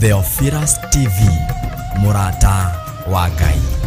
Theophilus TV, MURATA wa NGAI.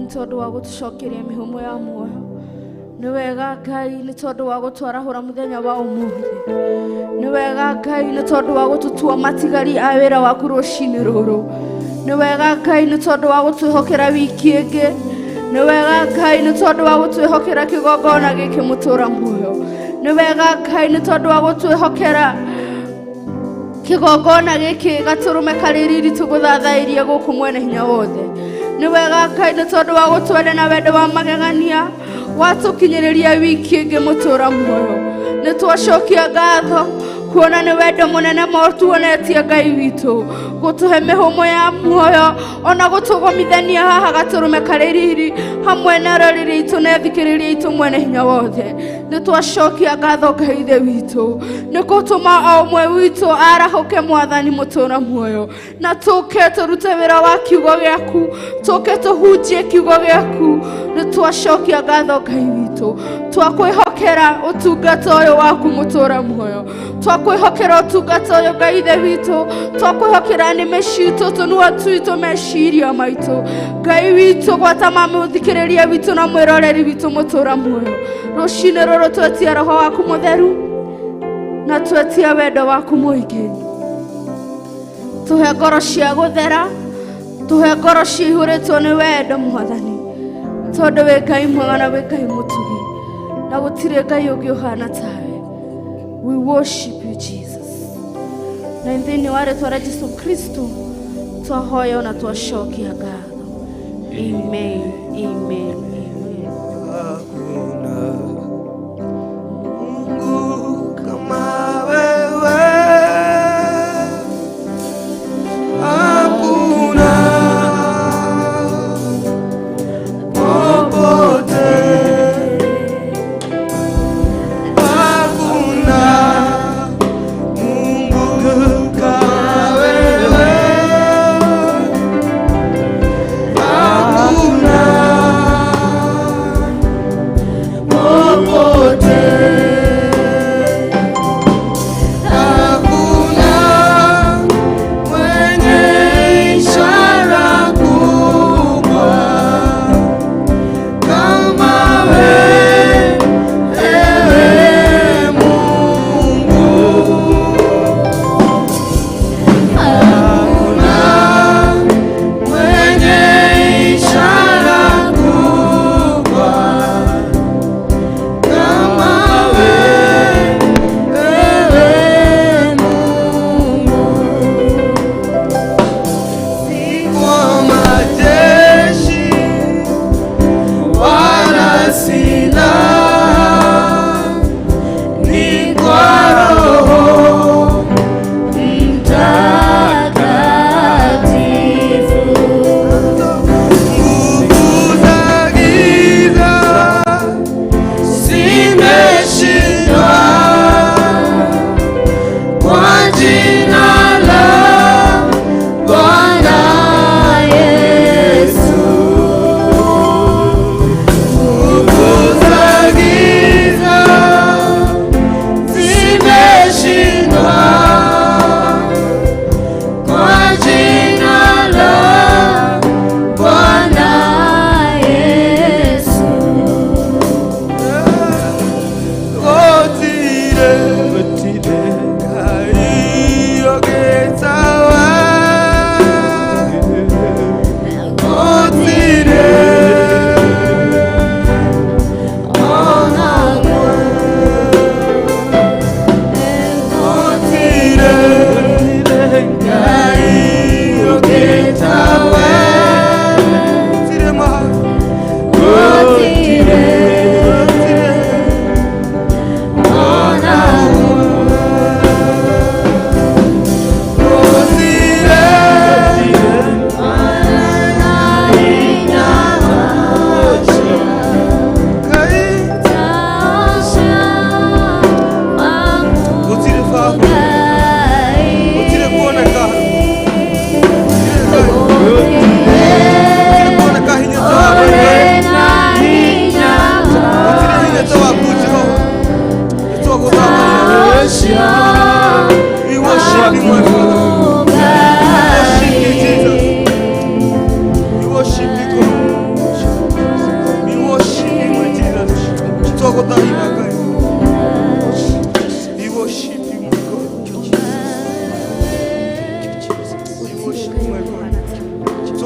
nĩ tondũ wa gũtũcokeria mĩhũmũ ya muoyo. Nĩ wega Ngai nĩ tondũ wa gũtwarahũra mũthenya wa ũmũthĩ. Nĩ wega Ngai nĩ tondũ wa gũtũtua matigari a wĩra waku rũcinĩ rũrũ. Nĩ wega Ngai nĩ tondũ wa gũtwĩhokera wiki ĩngĩ. Nĩ wega Ngai nĩ tondũ wa gũtwĩhokera kĩgongona gĩkĩ mũtũra muoyo. Nĩ wega Ngai nĩ tondũ wa gũtwĩhokera kĩgongona gĩkĩ gatũrũme karĩ riritũ gũthathairie gũkũ mwene hinya wothe. Nĩ wega Ngai nĩ tondũ wa gũtwenda na wendo wa magegania watũkinyĩrĩria wiki ĩngĩ mũtũra muoyo. Nĩ twacokia ngatho kuona nĩ wendo mũnene mũtuonetie Ngai witũ gũtũhe mĩhũmũ ya muoyo ona gũtũgomithania haha gatũrũme karĩ riri hamwe na rĩrĩ itũ na thikĩrĩria itũ mwene hinya wothe. Nĩ twacokia ngatho Ngai ithe witũ nĩ gũtũma o ũmwe witũ arahũke Mwathani mũtũra muoyo, na tũke tũrute wĩra wa kiugo gĩaku, tũke tũhunjie kiugo gĩaku. Nĩ twacokia ngatho Ngai witũ, twakwĩhokera ũtungata ũyũ waku mũtũra muoyo, twakwĩhokera ũtungata ũyũ Ngai ithe witũ, twakwĩhokera nĩmĩ citũ, tũnua twitũ, meciria maitũ Ngai witũ, gwata mũthikĩrĩria witũ na mwĩroreri witũ mũtũra muoyo. Rũcinĩ rũrũ twetia roho waku mũtheru na twetia wendo waku mũingĩ. Tũhe ngoro cia gũthera, tũhe ngoro ciihũrĩtwo nĩ wendo Mwathani, tondũ wĩ Ngai mwega na wĩ Ngai mũtugi na gũtirĩ Ngai ũngĩ ũhana tawe. We worship you Jesus. Na thĩinĩ wa rĩĩtwa rĩa Jesũ Kristo twahoya na twacokia ngatho. Amen. Amen.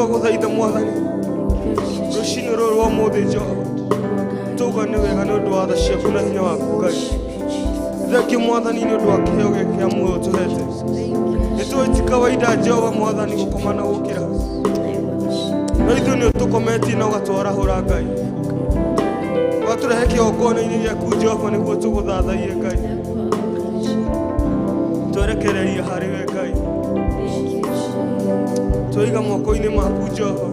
twaguthaitha Mwathani ruci-ini rũrũ rwa ũmũthĩ Jehova tuga nĩ wega nĩ ũndũ wa tha ciaku na hinya waku Ngai. Thengiũ Mwathani nĩ ũndũ wa kĩheo gĩkĩ kĩa muoyo tũhete. Nĩ tũĩ ti kawaida Jehova Mwathani gũkoma na gũkĩra, no ithuĩ nĩ ũtũkometie na ũgatwarahũra Ngai, ũgatũrehe kĩgongona-inĩ gĩaku Jehova nĩguo tũgũthathaie Ngai, twerekererie harĩ we Ngai, twaiga moko-inĩ maku Jehova,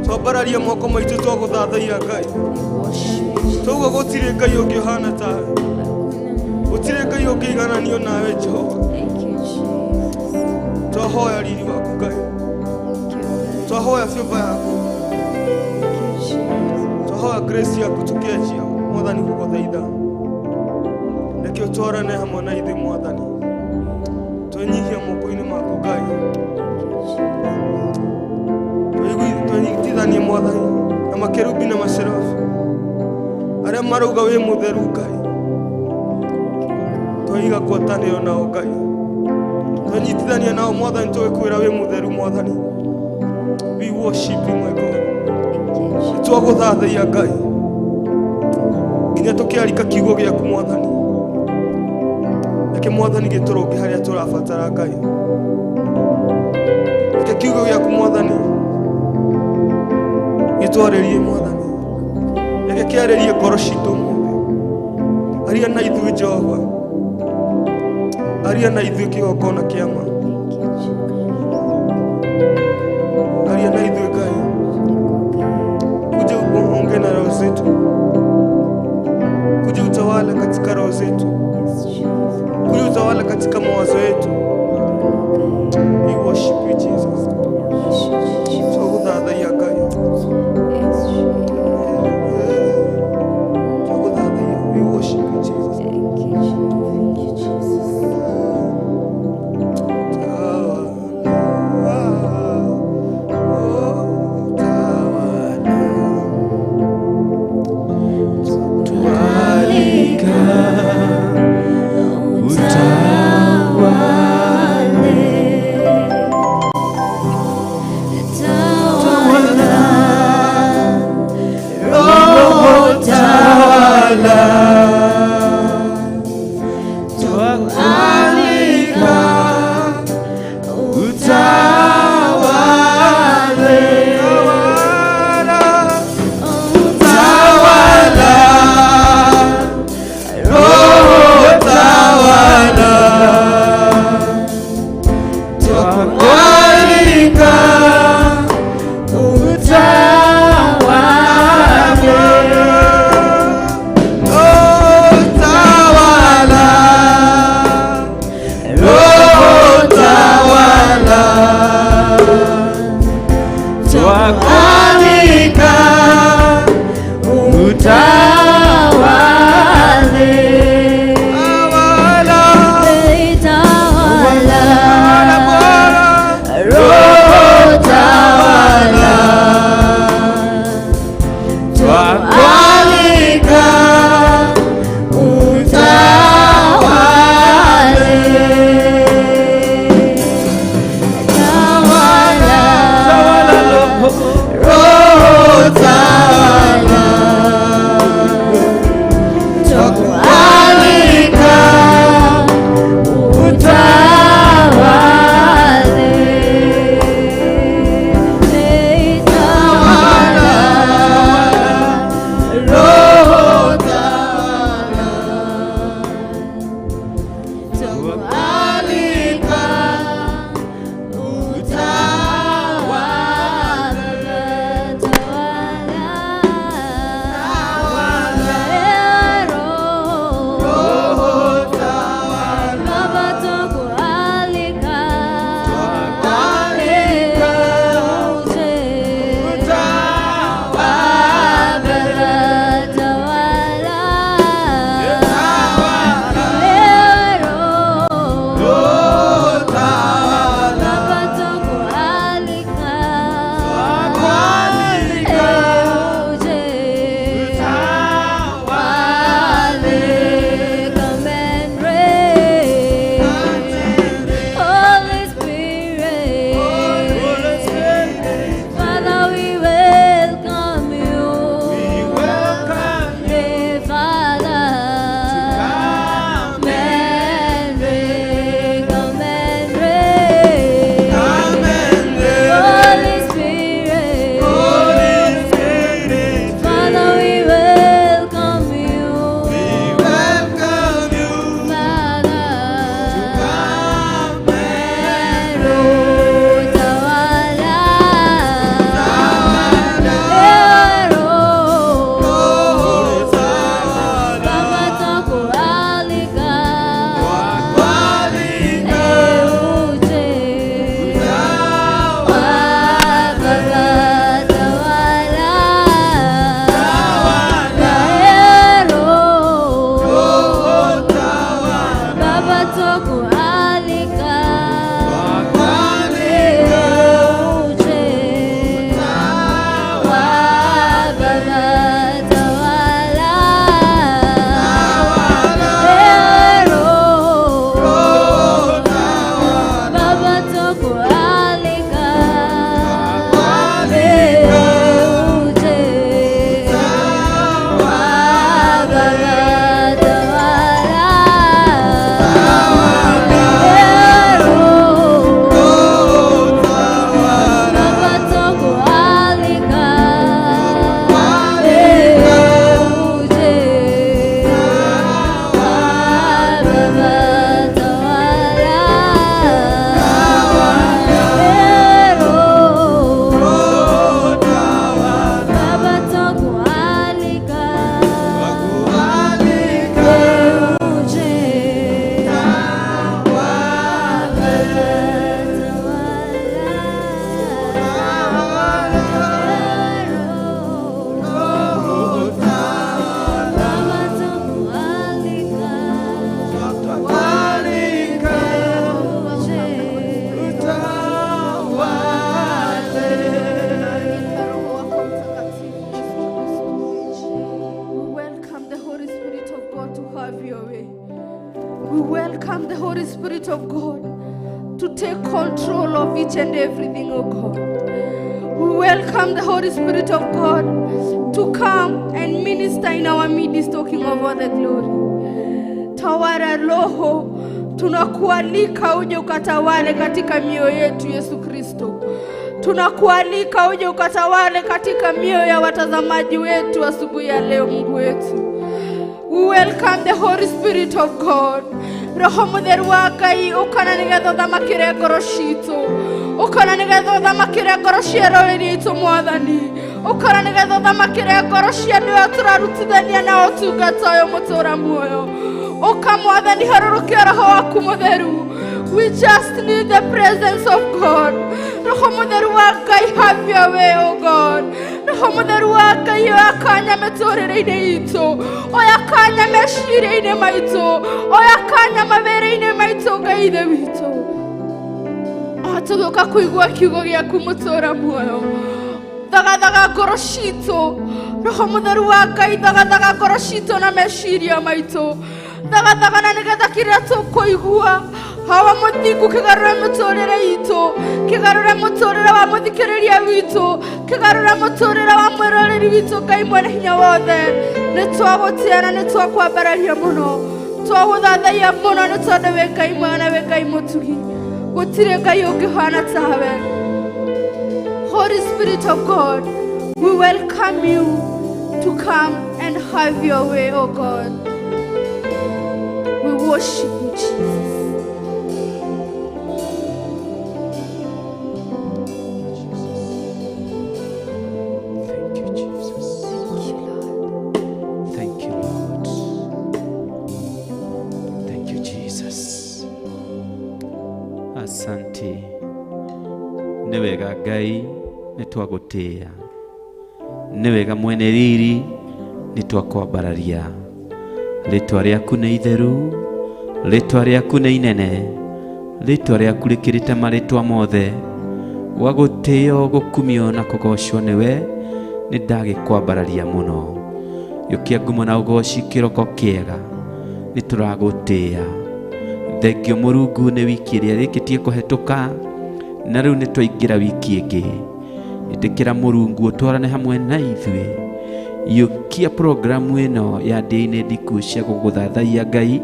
twambararia moko maitũ twagũthathaia Ngai, twauga gũtirĩ Ngai ũngĩ ũhana tawe, gũtirĩ Ngai ũngĩ igananio nawe Jehova. Twahoya riri waku Ngai, twahoya favor yaku, twahoya grace yaku tukiachia Mwathani gũgũthaitha, reke ũtwarane hamwe na ithuĩ Mwathani, twenyihia moko-inĩ maku Ngai, twenyitithanie Mwathani na makerubi na maserafi arĩa marauga wĩ mũtheru Ngai, twaiga ngwatanĩro nao Ngai, twenyitithanie nao Mwathani, tũgĩkwĩra wĩ mũtheru Mwathani. We worship you my God, twagũthathaia Ngai nginya tũkĩarika kiugo gĩaku Mwathani, reke Mwathani gĩtũrũnge harĩa tũrabatara Ngai, reke kiugo gĩaku Mwathani gĩtwarĩrie Mwathani, reke kĩarĩrie ngoro citũ mũthĩ, aria na ithuĩ Jehova, aria na ithuĩ kĩgongona kĩa ma, aria na ithuĩ Ngai, kuja uonge na roho zetu, kuja utawala katika roho zetu, kuja utawala katika mawazo yetu. We worship you Jesus, twagũthathaia Ngai, twagũthathaia. We worship you Jesus. Tunakualika uje ukatawale katika mioyo yetu Yesu Kristo. Tunakualika uje ukatawale katika mioyo ya watazamaji wetu asubuhi ya leo Mungu wetu. We welcome the Holy Spirit of God. Roho Mutheru wa Ngai ukana nigetha thamakire ngoro ciitũ. Ukana nigetha thamakire ngoro cia rũrĩrĩ itũ Mwathani. Ukana nigetha thamakire ngoro cia andũ arĩa tũrarutithania na ũtungata ũyũ mũtũũra muoyo. Mwathani harũrũkia Roho waku Mutheru. We just need the presence of God. Roho Mutheru wa Ngai, have your way, oh God. Roho Mutheru wa Ngai oya kanya mĩtũrĩre-inĩ itũ. Oya kanya meciria-inĩ maitũ. Oya kanya mawĩra-inĩ maitũ Ngai ithe witũ. Tũgĩũka kũigua kiugo gĩaku mũtũũra muoyo. Thagathaga ngoro citũ. Roho Mutheru wa Ngai, thagathaga ngoro citũ na meciria maitũ. Thagathaga nigetha kĩrĩa tũkũigua hawa mũthingu kĩgarũre mũtũrĩre itũ, kĩgarũre mũtũrĩre wa mũthikĩrĩria witũ, kĩgarũre mũtũrĩre wa mwĩroreri witũ Ngai mwene hinya wothe. Nĩtwagũtĩĩa na nĩtwakwambararia mũno, twagũthathaia mũno nĩ tondũ wĩ Ngai mwega, wĩ Ngai mũtugi, gũtirĩ Ngai ũngĩhana tawe. Holy Spirit of God, we welcome you to come and have your way, oh God. We worship you, Jesus. Thank you, Jesus. Thank you, Lord. Thank you, Jesus. Asante. Nĩwega Ngai, nĩtwagũtĩĩa. Nĩwega mwene riri, nĩtwakwambararia. Rĩtwa rĩaku nĩ itheru, rĩtwa rĩaku nĩ inene, rĩtwa rĩaku rĩkĩrĩte marĩtwa mothe. Gwagũtĩĩo, gũkumio na kũgocwo nĩwe, nĩndagĩkwambararia mũno. Yũkia ngumo na ũgoci kĩroko kĩega, nĩtũragũtĩĩa. Thengio Mũrungu nĩ wiki ĩrĩa rĩkĩtie kũhetũka, na rĩu nĩtwaingĩra wiki ĩngĩ. Ĩtĩkĩra Mũrungu ũtwarane hamwe na ithuĩ. Yũkia programu ĩno ya Ndia-inĩ Ndiku cia gũgũthathaia Ngai.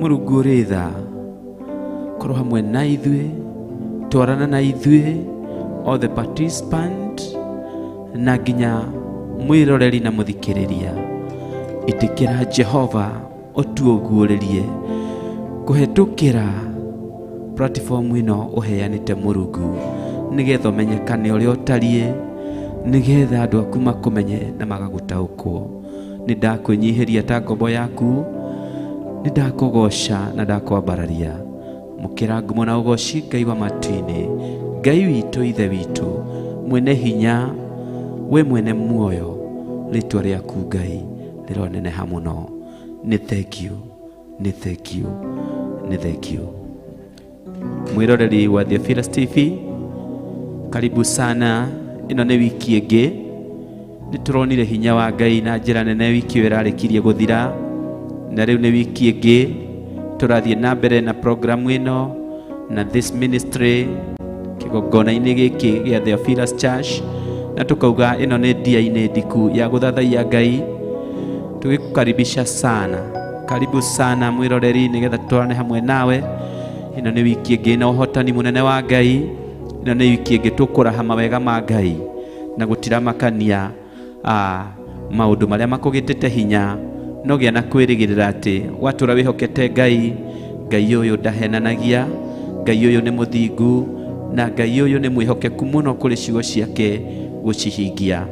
Mũrungu ũrĩ tha, korwo hamwe na ithuĩ, twarana na ithuĩ, all the participant, na nginya mwĩroreri na mũthikĩrĩria. Ĩtĩkĩra Jehova ũtuoguũrĩrie kũhetũkĩra platform ĩno ũheanĩte Mũrungu, nĩgetha ũmenyekane ũrĩa ũtariĩ, nĩgetha andũ aku makũmenye na magagũtaũkwo. Nĩndakwĩnyihĩria ta ngombo yaku, nĩndakũgoca na ndakwambararia. Mũkĩra ngumo na ũgoci Ngai wa matu-inĩ, Ngai witũ, ithe witũ, mwene hinya, we mwene muoyo. Rĩtwa rĩaku Ngai rĩroneneha mũno. Nĩ thank you, nĩ thank you, nĩ thank you. Mwĩroreri wa Theophilus TV, karibu sana. Ĩno nĩ wiki ĩngĩ nĩ tũronire hinya wa Ngai na njĩra nene wiki ĩyo ĩrarĩkirie gũthira, na rĩu nĩ wiki ĩngĩ tũrathiĩ na mbere na programu ĩno na this ministry kĩgongona-inĩ gĩkĩ gĩa Theophilus Church, na tukauga ĩno nĩ Ndia-inĩ Ndiku ya Guthathaya Ngai. Tugĩkukaribisha sana, karibu sana mwĩroreri, nĩgetha tũtwarane hamwe nawe. Ĩno nĩ wiki ĩngĩ na ũhotani mũnene wa Ngai. Ĩno nĩ wiki ĩngĩ tũkũraha mawega ma Ngai na gũtiramakania maũndũ marĩa makũgĩtĩte hinya, no gĩa na kwĩrĩgĩrĩra atĩ watũra wĩhokete Ngai. Ngai ũyũ ndahenanagia, Ngai ũyũ nĩ mũthingu, na Ngai ũyũ nĩ mwĩhokeku mũno kũrĩ ciugo ciake gũcihingia.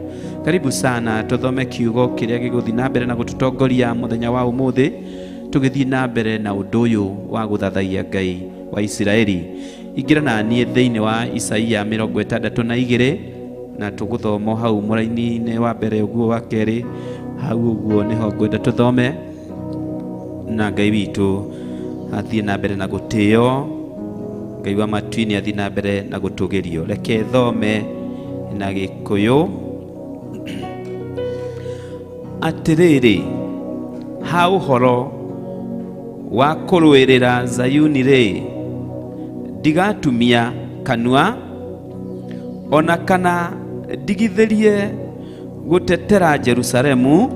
Karibu sana, tuthome kiugo kĩrĩa gĩgũthiĩ na mbere na gũtũtongoria mũthenya wa ũmũthĩ, tũgĩthiĩ na mbere na ũndũ ũyũ wa gũthathaiya Ngai wa Isiraeli. Ingĩra na niĩ thĩinĩ wa Isaia 62 na tũgũthoma hau mũraini-inĩ wa mbere ũguo wa kerĩ, hau ũguo nĩho ngwenda tũthome, na Ngai witũ athiĩ na mbere na gũtĩo. Ngai wa matu-inĩ athiĩ na mbere na gũtũgĩrio. Reke thome na Gĩkũyũ. Atĩrĩrĩ, ha ũhoro wa kũrũĩrĩra Zayuni-rĩ, ndigatumia kanua, ona kana ndigithĩrie gũtetera Jerusalemu,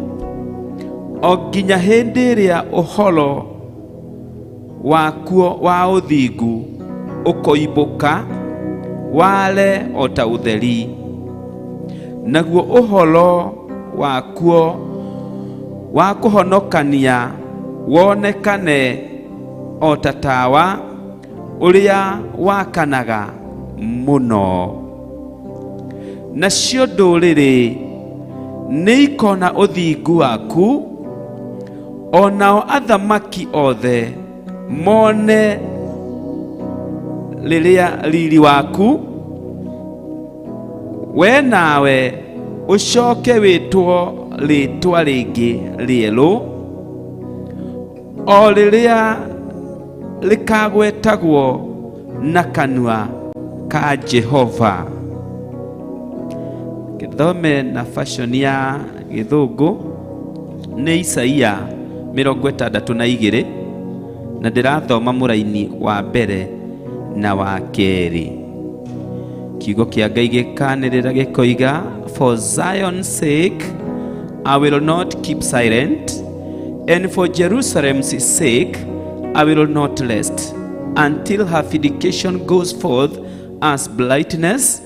o nginya hĩndĩ ĩrĩa ũhoro wakuo wa ũthingu ũkoimbũka wale o ta ũtheri, naguo ũhoro wakuo wa kũhonokania wonekane o ta tawa ũrĩa wakanaga mũno. Nacio ndũrĩrĩ nĩ ikona ũthingu waku, onao athamaki othe mone rĩrĩa riri waku. We nawe ũcoke wĩtwo rĩtwa rĩngĩ rĩerũ, o rĩrĩa rĩkagwetagwo na kanua ka Jehova. Gĩthome na fashion ya Gĩthũngũ nĩ Isaia 62 na ndĩrathoma mũraini wa mbere na wa kerĩ. Kiugo kĩa Ngai gĩkanĩrĩra gĩkoiga, for Zion's sake I will not keep silent, and for Jerusalem's sake I will not rest, until her vindication goes forth as brightness,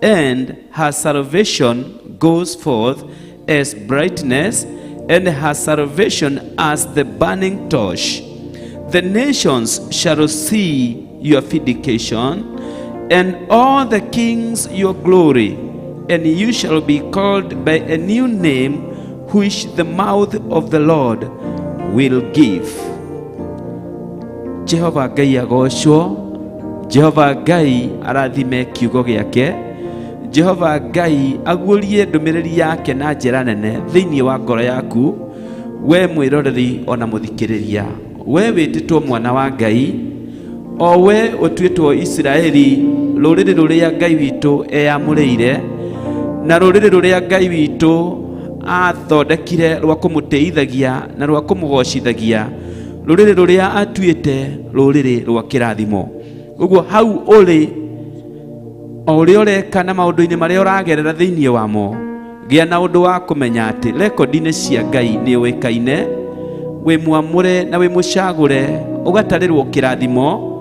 and her salvation goes forth as brightness, and her salvation as the burning torch. The nations shall see your vindication, and all the kings your glory, and you shall be called by a new name which the mouth of the Lord will give. Jehova Ngai agocwo, Jehova Ngai arathime kiugo gĩake, Jehova Ngai aguũrie ndũmĩrĩri yake na njĩra nene thĩinĩ wa ngoro yaku, we mwĩroreri ona mũthikĩrĩria. We wĩtĩtwo mwana wa Ngai, o we ũtuĩtwo Isiraeli, rũrĩrĩ rũrĩa Ngai witũ eyamũrĩire, na rũrĩrĩ rũrĩa Ngai witũ athondekire rwa kũmũtĩithagia na rwa kũmũgocithagia, rũrĩrĩ rũrĩa atuĩte rũrĩrĩ rwa kĩrathimo. Ũguo hau ũrĩ, o ũrĩa ũreka na maũndũ-inĩ marĩa ũragerera thĩinĩ wamo, gĩa na ũndũ wa kũmenya atĩ rekondi-inĩ cia Ngai nĩ ũĩkaine, wĩ mwamũre na wĩ mũcagũre, ũgatarĩrwo kĩrathimo,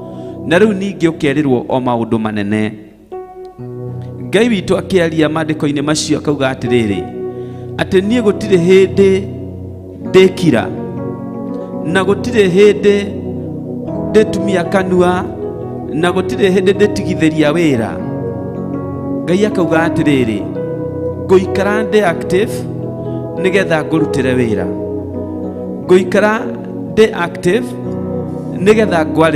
na rĩu ningĩ ũkerĩrwo o maũndũ manene. Ngai witũ akĩaria maandĩko-inĩ macio akauga atĩrĩrĩ, atĩ niĩ gũtirĩ hĩndĩ ndĩkira, na gũtirĩ hĩndĩ ndĩtumia kanua, na gũtirĩ hĩndĩ ndĩtigithĩria wĩra. Ngai akauga atĩrĩrĩ, ngũikara ndĩ active nĩgetha ngũrutĩre wĩra, ngũikara ndĩ active nĩgetha ngwarĩre